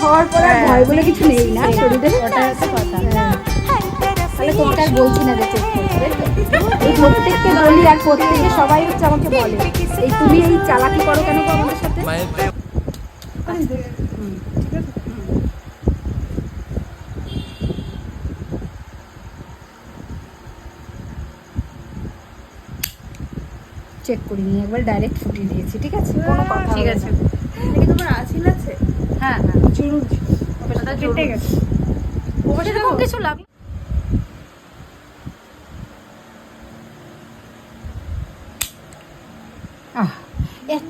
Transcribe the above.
হওয়ার পর আর ভয় বলে কিছু নেই না শরীরে। ওটা হচ্ছে কথা। তাহলে তোমাকে আর বলছি না যে চেক করতে, এই প্রত্যেককে বলি আর প্রত্যেকে সবাই হচ্ছে আমাকে বলে এই তুমি এই চালাকি করো কেন গো আমাদের সাথে। চেক করি নি একবার ডাইরেক্ট ফুটিয়ে দিয়েছি, ঠিক আছে কোনো কথা ঠিক হবে আছে। না। দেখি তোমার আছিল আছে? হ্যাঁ হ্যাঁ, জরুর ওটা জরুরি। কেটে গেছে। সেরকম কিছু লাভ আহ এত